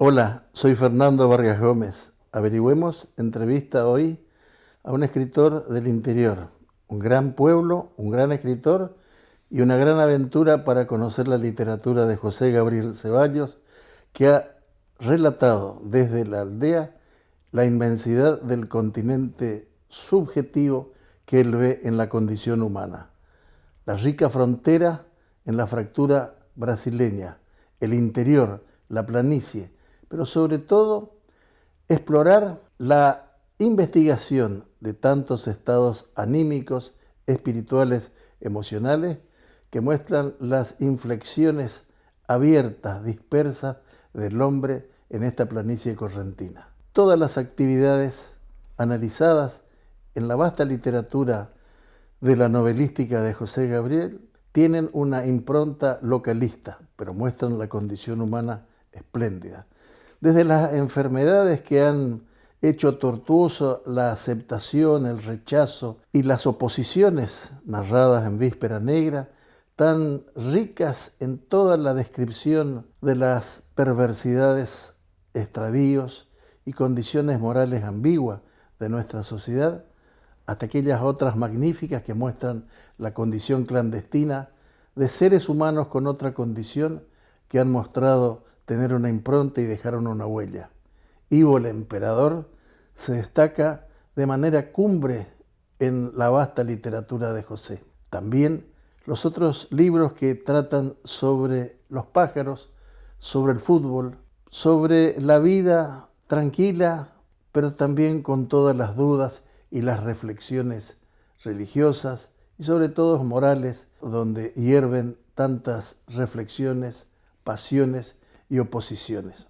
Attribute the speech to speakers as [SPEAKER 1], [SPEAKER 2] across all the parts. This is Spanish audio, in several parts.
[SPEAKER 1] Hola, soy Fernando Vargas Gómez. Averigüemos entrevista hoy a un escritor del interior, un gran pueblo, un gran escritor y una gran aventura para conocer la literatura de José Gabriel Ceballos, que ha relatado desde la aldea la inmensidad del continente subjetivo que él ve en la condición humana, la rica frontera en la fractura brasileña, el interior, la planicie, pero sobre todo explorar la investigación de tantos estados anímicos, espirituales, emocionales, que muestran las inflexiones abiertas, dispersas del hombre en esta planicie correntina. Todas las actividades analizadas en la vasta literatura de la novelística de José Gabriel tienen una impronta localista, pero muestran la condición humana espléndida. Desde las enfermedades que han hecho tortuoso la aceptación, el rechazo y las oposiciones narradas en Víspera Negra, tan ricas en toda la descripción de las perversidades, extravíos y condiciones morales ambiguas de nuestra sociedad, hasta aquellas otras magníficas que muestran la condición clandestina de seres humanos con otra condición que han mostrado tener una impronta y dejaron una huella. Ivo el Emperador se destaca de manera cumbre en la vasta literatura de José. También los otros libros que tratan sobre los pájaros, sobre el fútbol, sobre la vida tranquila, pero también con todas las dudas y las reflexiones religiosas y sobre todo morales, donde hierven tantas reflexiones, pasiones y oposiciones.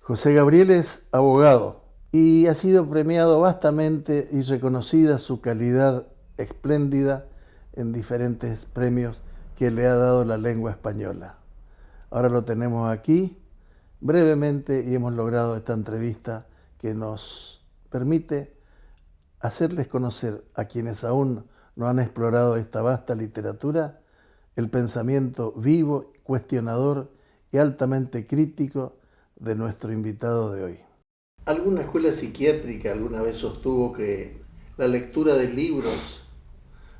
[SPEAKER 1] José Gabriel es abogado y ha sido premiado vastamente y reconocida su calidad espléndida en diferentes premios que le ha dado la lengua española. Ahora lo tenemos aquí brevemente y hemos logrado esta entrevista que nos permite hacerles conocer a quienes aún no han explorado esta vasta literatura el pensamiento vivo, cuestionador y altamente crítico de nuestro invitado de hoy. ¿Alguna escuela psiquiátrica alguna vez sostuvo que la lectura de libros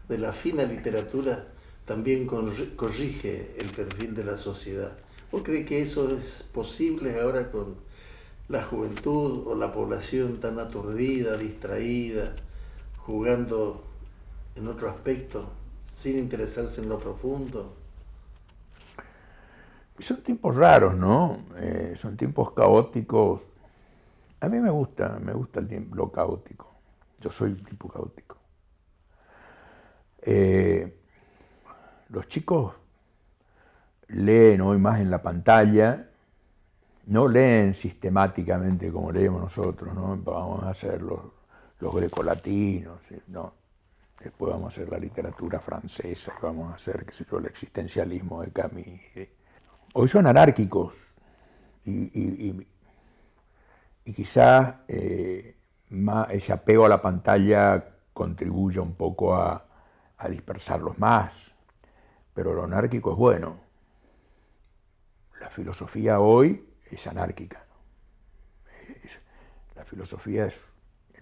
[SPEAKER 1] de la fina literatura también corrige el perfil de la sociedad? ¿Vos crees que eso es posible ahora con la juventud o la población tan aturdida, distraída, jugando en otro aspecto, sin interesarse en lo profundo?
[SPEAKER 2] Son tiempos raros, ¿no? Son tiempos caóticos. A mí me gusta el tiempo, lo caótico. Yo soy un tipo caótico. Los chicos leen hoy más en la pantalla, no leen sistemáticamente como leemos nosotros, ¿no? Vamos a hacer los grecolatinos, no. Después vamos a hacer la literatura francesa, vamos a hacer, qué sé yo, el existencialismo de Camus. Hoy son anárquicos y quizás ese apego a la pantalla contribuye un poco a dispersarlos más, pero lo anárquico es bueno. La filosofía hoy es anárquica. La filosofía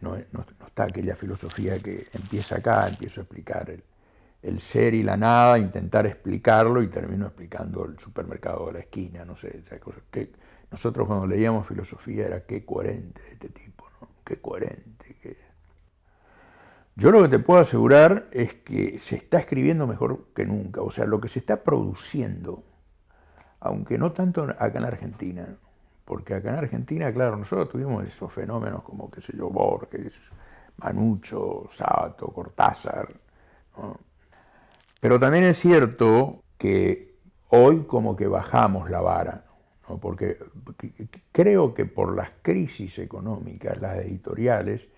[SPEAKER 2] no está aquella filosofía que empieza acá, empiezo a explicar el ser y la nada, intentar explicarlo y termino explicando el supermercado de la esquina, no sé, esa cosa que nosotros cuando leíamos filosofía era qué coherente este tipo, ¿no? Qué coherente. Yo lo que te puedo asegurar es que se está escribiendo mejor que nunca, o sea, lo que se está produciendo, aunque no tanto acá en Argentina, porque acá en Argentina, claro, nosotros tuvimos esos fenómenos como, qué sé yo, Borges, Manucho, Sábato, Cortázar, ¿no? Pero también es cierto que hoy como que bajamos la vara, ¿no? Porque creo que por las crisis económicas, las editoriales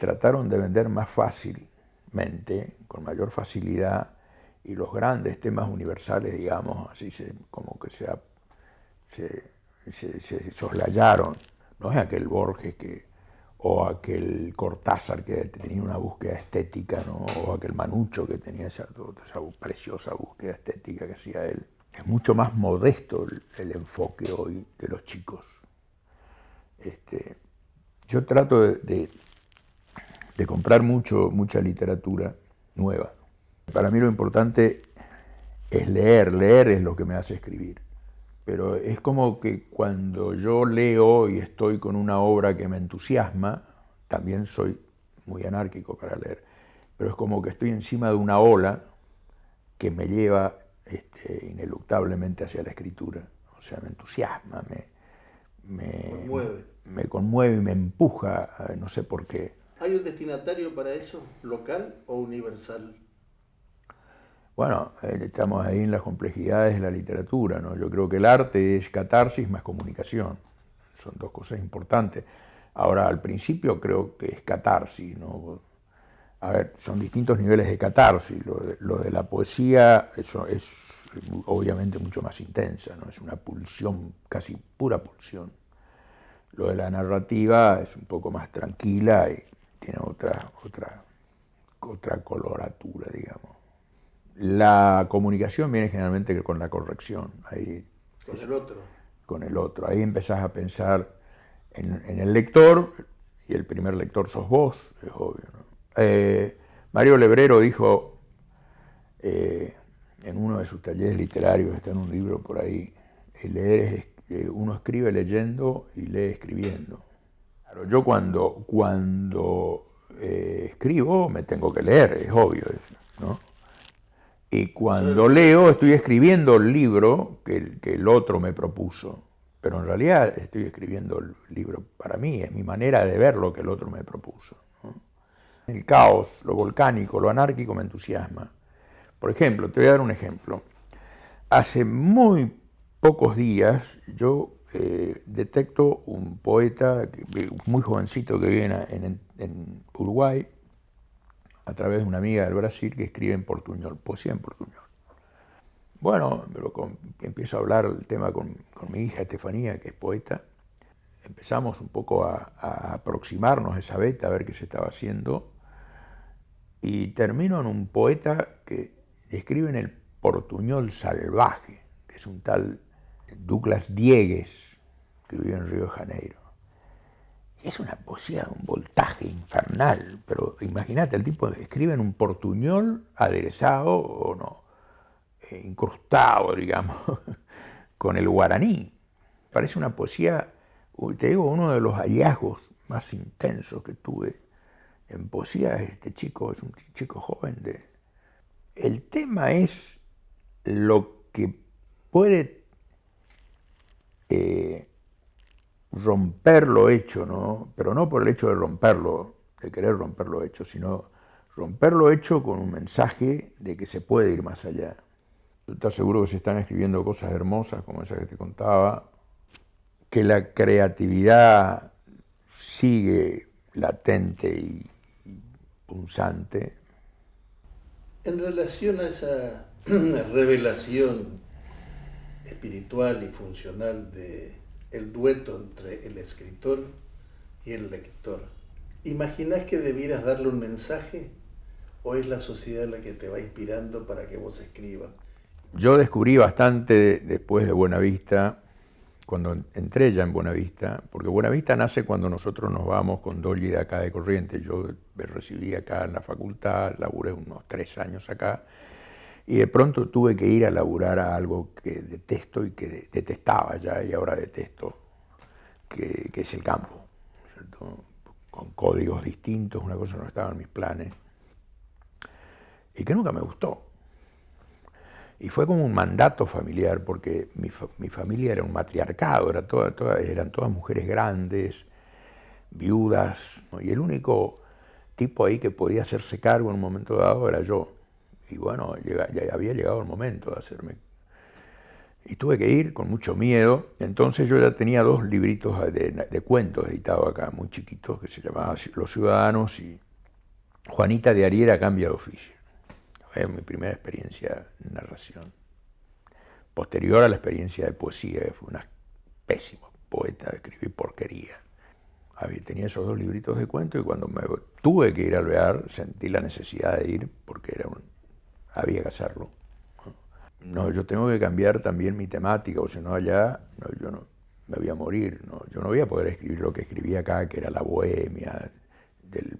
[SPEAKER 2] trataron de vender más fácilmente, con mayor facilidad, y los grandes temas universales, digamos, así como que se soslayaron. No es aquel Borges o aquel Cortázar que tenía una búsqueda estética, ¿no? O aquel Manucho que tenía esa preciosa búsqueda estética que hacía él. Es mucho más modesto el enfoque hoy de los chicos. Yo trato de comprar mucha literatura nueva. Para mí lo importante es leer, leer es lo que me hace escribir. Pero es como que cuando yo leo y estoy con una obra que me entusiasma, también soy muy anárquico para leer, pero es como que estoy encima de una ola que me lleva ineluctablemente hacia la escritura. O sea, me entusiasma,
[SPEAKER 1] Conmueve.
[SPEAKER 2] me conmueve y me empuja, no sé por qué.
[SPEAKER 1] ¿Hay un destinatario para eso, local o universal?
[SPEAKER 2] Bueno, estamos ahí en las complejidades de la literatura, ¿no? Yo creo que el arte es catarsis más comunicación. Son dos cosas importantes. Ahora, al principio creo que es catarsis, ¿no? A ver, son distintos niveles de catarsis. Lo de la poesía eso es obviamente mucho más intensa, ¿no? Es una pulsión, casi pura pulsión. Lo de la narrativa es un poco más tranquila y tiene otra coloratura, digamos. La comunicación viene generalmente con la corrección. Ahí
[SPEAKER 1] Con el otro.
[SPEAKER 2] con el otro. Ahí empezás a pensar en el lector, y el primer lector sos vos, es obvio, ¿no? Mario Lebrero dijo en uno de sus talleres literarios, está en un libro por ahí, leer es, uno escribe leyendo y lee escribiendo. Claro, yo cuando escribo me tengo que leer, es obvio eso, ¿no? Y cuando leo estoy escribiendo el libro que el otro me propuso, pero en realidad estoy escribiendo el libro para mí, es mi manera de ver lo que el otro me propuso, ¿no? El caos, lo volcánico, lo anárquico me entusiasma. Por ejemplo, te voy a dar un ejemplo. Hace muy pocos días yo detecto un poeta muy jovencito que vive en Uruguay, a través de una amiga del Brasil que escribe en portuñol, poesía en portuñol. Bueno, empiezo a hablar del tema con mi hija Estefanía, que es poeta. Empezamos un poco a aproximarnos a esa beta, a ver qué se estaba haciendo. Y termino en un poeta que escribe en el portuñol salvaje, que es un tal Douglas Diegues, que vive en Río de Janeiro. Es una poesía de un voltaje infernal, pero imagínate, el tipo escribe en un portuñol aderezado o no, incrustado, digamos, con el guaraní. Parece una poesía, te digo, uno de los hallazgos más intensos que tuve en poesía es este chico, es un chico joven. El tema es lo que puede romper lo hecho, ¿no? Pero no por el hecho de romperlo, de querer romper lo hecho, sino romper lo hecho con un mensaje de que se puede ir más allá. Tú estás seguro que se están escribiendo cosas hermosas, como esa que te contaba, que la creatividad sigue latente y punzante.
[SPEAKER 1] En relación a esa revelación espiritual y funcional de el dueto entre el escritor y el lector, ¿imaginás que debieras darle un mensaje o es la sociedad la que te va inspirando para que vos escribas?
[SPEAKER 2] Yo descubrí bastante después de Buenavista, cuando entré ya en Buenavista, porque Buenavista nace cuando nosotros nos vamos con Dolly de acá de Corrientes. Yo me recibí acá en la facultad, laburé unos 3 años acá, y de pronto tuve que ir a laburar a algo que detesto y que detestaba ya, y ahora detesto, que es el campo, ¿cierto? Con códigos distintos, una cosa no estaba en mis planes, y que nunca me gustó. Y fue como un mandato familiar, porque mi familia era un matriarcado, eran todas mujeres grandes, viudas, ¿no? Y el único tipo ahí que podía hacerse cargo en un momento dado era yo. Y bueno, ya había llegado el momento de hacerme. Y tuve que ir con mucho miedo. Entonces yo ya tenía 2 libritos de cuentos editados acá, muy chiquitos, que se llamaban Los Ciudadanos y Juanita de Ariera cambia de oficio. Fue mi primera experiencia en narración. Posterior a la experiencia de poesía, que fue una pésima poeta, escribí porquería. Tenía esos 2 libritos de cuentos y cuando me tuve que ir al Alvear sentí la necesidad de ir porque había que hacerlo. No, yo tengo que cambiar también mi temática, o si no allá, no, yo no, me voy a morir, ¿no? Yo no voy a poder escribir lo que escribía acá, que era la bohemia, del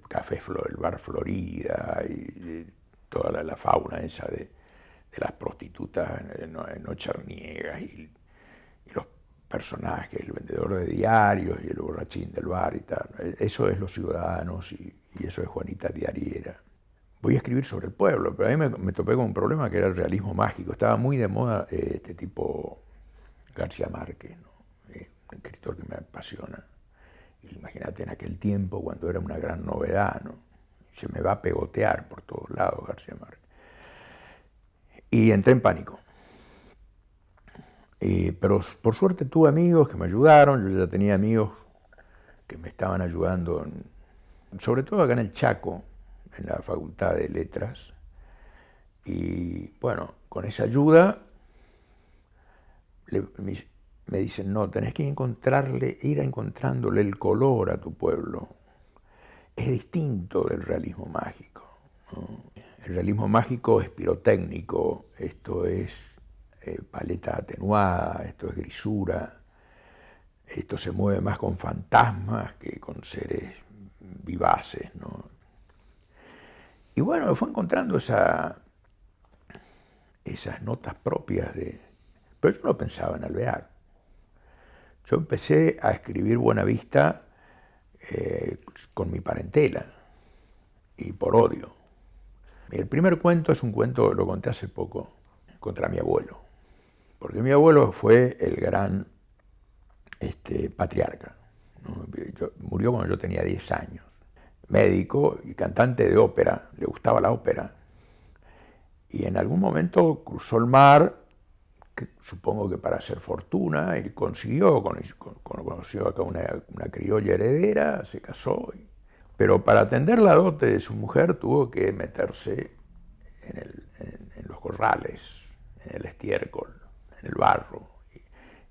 [SPEAKER 2] el bar Florida y toda la fauna esa de las prostitutas nocherniegas y los personajes, el vendedor de diarios y el borrachín del bar y tal. Eso es Los Ciudadanos y eso es Juanita Diariera. Voy a escribir sobre el pueblo, pero a mí me topé con un problema que era el realismo mágico. Estaba muy de moda este tipo García Márquez, ¿no? Un escritor que me apasiona. Imagínate en aquel tiempo cuando era una gran novedad, ¿no? Se me va a pegotear por todos lados García Márquez. Y entré en pánico. Pero por suerte tuve amigos que me ayudaron, yo ya tenía amigos que me estaban ayudando, sobre todo acá en el Chaco, en la Facultad de Letras. Y bueno, con esa ayuda me dicen, no, tenés que ir encontrándole el color a tu pueblo. Es distinto del realismo mágico, ¿no? El realismo mágico es pirotécnico, esto es paleta atenuada, esto es grisura, esto se mueve más con fantasmas que con seres vivaces, ¿no? Y bueno, fue encontrando esas notas propias de... Pero yo no pensaba en Alvear. Yo empecé a escribir Buenavista con mi parentela y por odio. El primer cuento es un cuento, lo conté hace poco, contra mi abuelo. Porque mi abuelo fue el gran patriarca, ¿no? Murió cuando yo tenía 10 años. Médico y cantante de ópera, le gustaba la ópera. Y en algún momento cruzó el mar, supongo que para hacer fortuna, y consiguió, conoció acá una criolla heredera, se casó. Pero para atender la dote de su mujer tuvo que meterse en los corrales, en el estiércol, en el barro.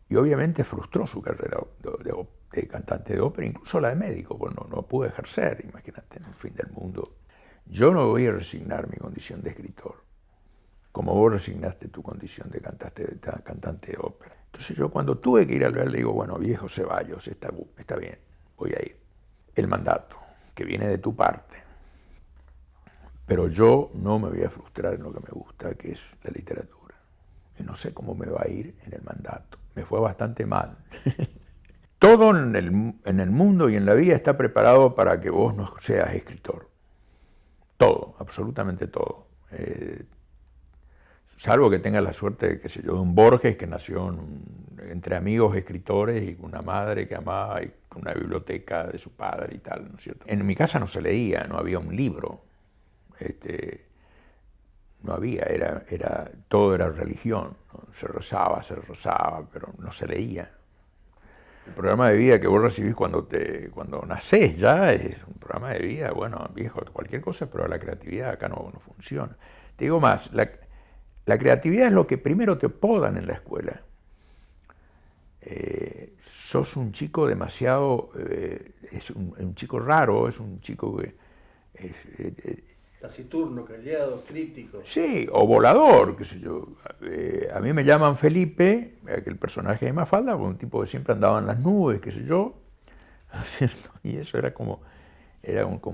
[SPEAKER 2] Y obviamente frustró su carrera de cantante de ópera, incluso la de médico, pues no pudo ejercer, imagínate, en el fin del mundo. Yo no voy a resignar mi condición de escritor, como vos resignaste tu condición de cantante de ópera. Entonces yo cuando tuve que ir al ver le digo, bueno, viejo Ceballos, está bien, voy a ir. El mandato, que viene de tu parte, pero yo no me voy a frustrar en lo que me gusta, que es la literatura. Y no sé cómo me va a ir en el mandato. Me fue bastante mal. Todo en el mundo y en la vida está preparado para que vos no seas escritor. Todo, absolutamente todo. Salvo que tengas la suerte, qué sé yo, de un Borges que nació entre amigos escritores y una madre que amaba y una biblioteca de su padre y tal, ¿no es cierto? En mi casa no se leía, no había un libro. No había, todo era religión, ¿no? Se rezaba, pero no se leía. El programa de vida que vos recibís cuando nacés ya es un programa de vida, bueno, viejo, cualquier cosa, pero la creatividad acá no funciona. Te digo más, la creatividad es lo que primero te podan en la escuela. Sos un chico demasiado, es un chico raro, es un chico que...
[SPEAKER 1] taciturno, callado, crítico.
[SPEAKER 2] Sí, o volador, qué sé yo. A mí me llaman Felipe, que el personaje de Mafalda, un tipo que siempre andaba en las nubes, qué sé yo. Y eso era como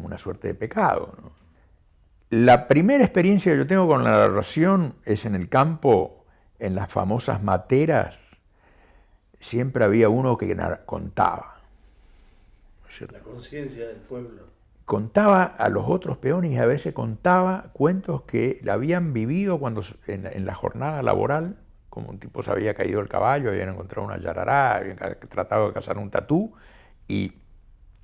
[SPEAKER 2] una suerte de pecado, ¿no? La primera experiencia que yo tengo con la narración es en el campo, en las famosas materas. Siempre había uno que contaba, ¿no es cierto?
[SPEAKER 1] La conciencia del pueblo.
[SPEAKER 2] Contaba a los otros peones y a veces contaba cuentos que habían vivido cuando en la jornada laboral, como un tipo se había caído el caballo, habían encontrado una yarará, habían tratado de cazar un tatú, y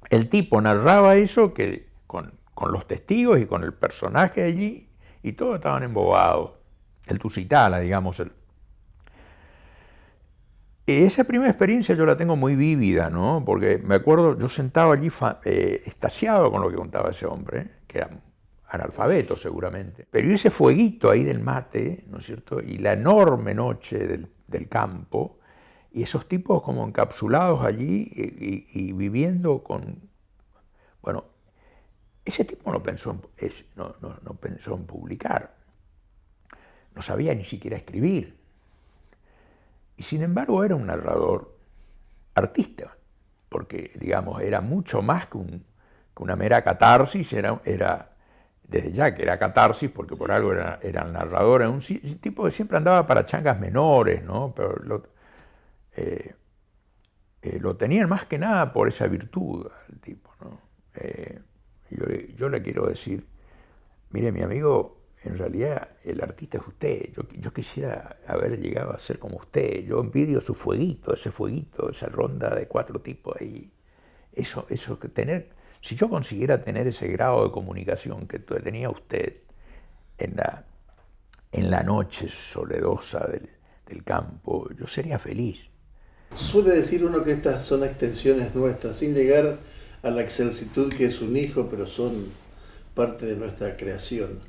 [SPEAKER 2] el tipo narraba eso que con los testigos y con el personaje allí, y todos estaban embobados. El Tusitala, digamos. Esa primera experiencia yo la tengo muy vívida, ¿no? Porque me acuerdo, yo sentado allí extasiado con lo que contaba ese hombre, que era analfabeto seguramente, pero ese fueguito ahí del mate, ¿no es cierto? Y la enorme noche del campo, y esos tipos como encapsulados allí y viviendo con... Bueno, ese tipo no pensó en publicar, no sabía ni siquiera escribir. Y sin embargo era un narrador artista, porque, digamos, era mucho más que una mera catarsis, era desde ya que era catarsis, porque por algo era el narrador, era un tipo que siempre andaba para changas menores, ¿no? Pero lo tenían más que nada por esa virtud al tipo, ¿no? Yo le quiero decir, mire, mi amigo, en realidad el artista es usted. Yo quisiera haber llegado a ser como usted. Yo envidio su fueguito, esa ronda de 4 tipos ahí. Eso que si yo consiguiera tener ese grado de comunicación que tenía usted en la noche soledosa del campo, yo sería feliz.
[SPEAKER 1] Suele decir uno que estas son extensiones nuestras, sin llegar a la excelsitud que es un hijo, pero son parte de nuestra creación.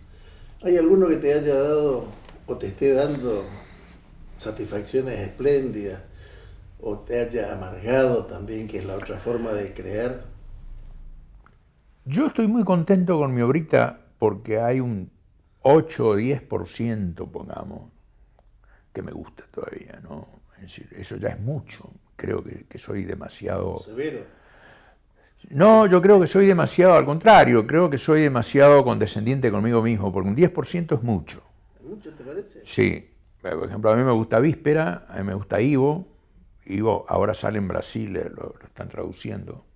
[SPEAKER 1] ¿Hay alguno que te haya dado o te esté dando satisfacciones espléndidas o te haya amargado también, que es la otra forma de crear?
[SPEAKER 2] Yo estoy muy contento con mi obrita porque hay un 8 o 10%, pongamos, que me gusta todavía, ¿no? Es decir, eso ya es mucho. Creo que soy demasiado...
[SPEAKER 1] ¿Severo?
[SPEAKER 2] No, yo creo que soy demasiado, al contrario, creo que soy demasiado condescendiente conmigo mismo, porque un 10% es mucho.
[SPEAKER 1] ¿Mucho te parece?
[SPEAKER 2] Sí. Por ejemplo, a mí me gusta Víspera, a mí me gusta Ivo. Ivo ahora sale en Brasil, lo están traduciendo.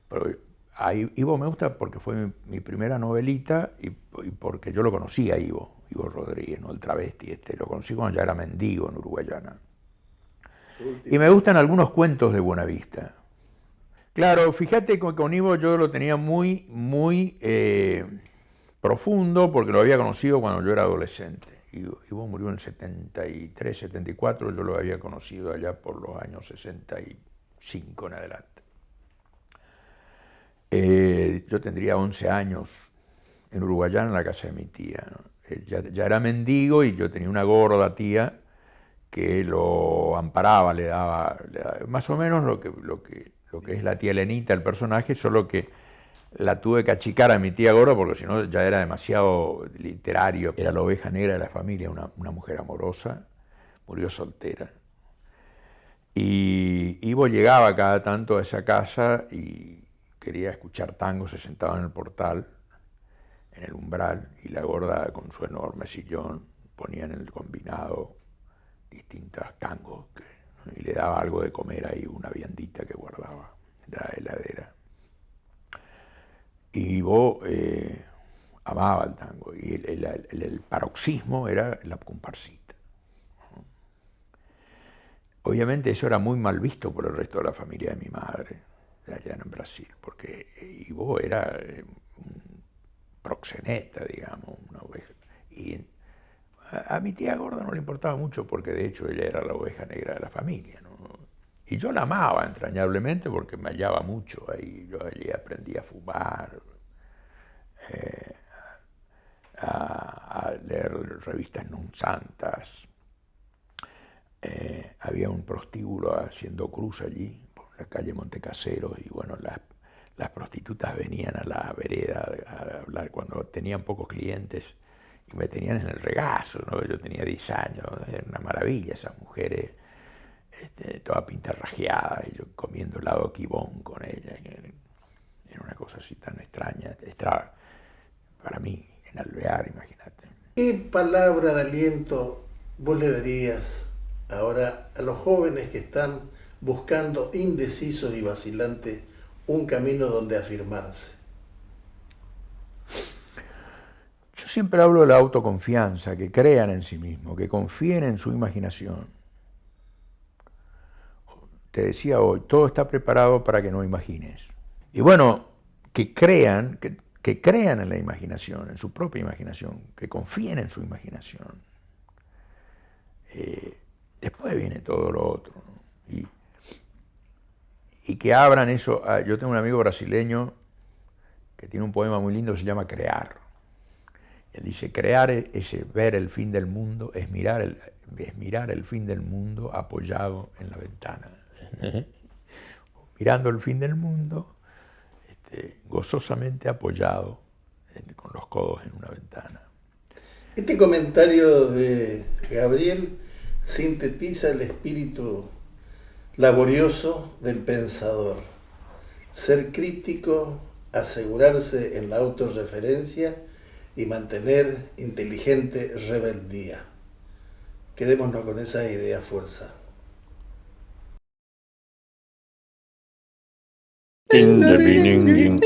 [SPEAKER 2] Pero a Ivo me gusta porque fue mi primera novelita y porque yo lo conocí a Ivo Rodríguez, ¿no? El travesti lo conocí cuando ya era mendigo en Uruguayana. Y me gustan algunos cuentos de Buenavista. Claro, fíjate que con Ivo yo lo tenía muy, muy profundo porque lo había conocido cuando yo era adolescente. Ivo murió en el 73, 74, yo lo había conocido allá por los años 65 en adelante. Yo tendría 11 años en Uruguayana, en la casa de mi tía, ¿no? Él ya era mendigo y yo tenía una gorda tía que lo amparaba, le daba más o menos lo que es la tía Elenita, el personaje, solo que la tuve que achicar a mi tía gorda porque si no ya era demasiado literario. Era la oveja negra de la familia, una mujer amorosa, murió soltera. Y Ivo llegaba cada tanto a esa casa y quería escuchar tango, se sentaba en el portal, en el umbral, y la gorda con su enorme sillón ponía en el combinado distintos tangos y le daba algo de comer ahí, una viandita que guardaba en la heladera. Y Ivo amaba el tango y el paroxismo era la comparsita. Obviamente eso era muy mal visto por el resto de la familia de mi madre, de allá en Brasil, porque Ivo era un proxeneta, digamos, una oveja. Y a mi tía gorda no le importaba mucho porque de hecho ella era la oveja negra de la familia, ¿no? Y yo la amaba entrañablemente porque me hallaba mucho ahí. Yo allí aprendí a fumar, a leer revistas non santas. Había un prostíbulo haciendo cruz allí, por la calle Montecaseros, y bueno, las prostitutas venían a la vereda a hablar cuando tenían pocos clientes y me tenían en el regazo, ¿no? Yo tenía 10 años, era una maravilla esas mujeres, toda pintarrajeada, y yo comiendo helado Quibón con ella. Era una cosa así tan extraña, para mí, en Alvear, imagínate.
[SPEAKER 1] ¿Qué palabra de aliento vos le darías ahora a los jóvenes que están buscando, indecisos y vacilantes, un camino donde afirmarse?
[SPEAKER 2] Yo siempre hablo de la autoconfianza, que crean en sí mismos, que confíen en su imaginación. Te decía hoy, todo está preparado para que no imagines. Y bueno, que crean en la imaginación, en su propia imaginación, que confíen en su imaginación. Después viene todo lo otro, ¿no? Y que abran eso. Yo tengo un amigo brasileño que tiene un poema muy lindo que se llama Crear. Él dice, crear es ver el fin del mundo, es mirar el fin del mundo apoyado en la ventana. Mirando el fin del mundo, gozosamente apoyado con los codos en una ventana.
[SPEAKER 1] Este comentario de Gabriel sintetiza el espíritu laborioso del pensador. Ser crítico, asegurarse en la autorreferencia y mantener inteligente rebeldía. Quedémonos con esa idea, fuerza.
[SPEAKER 3] In the beginning,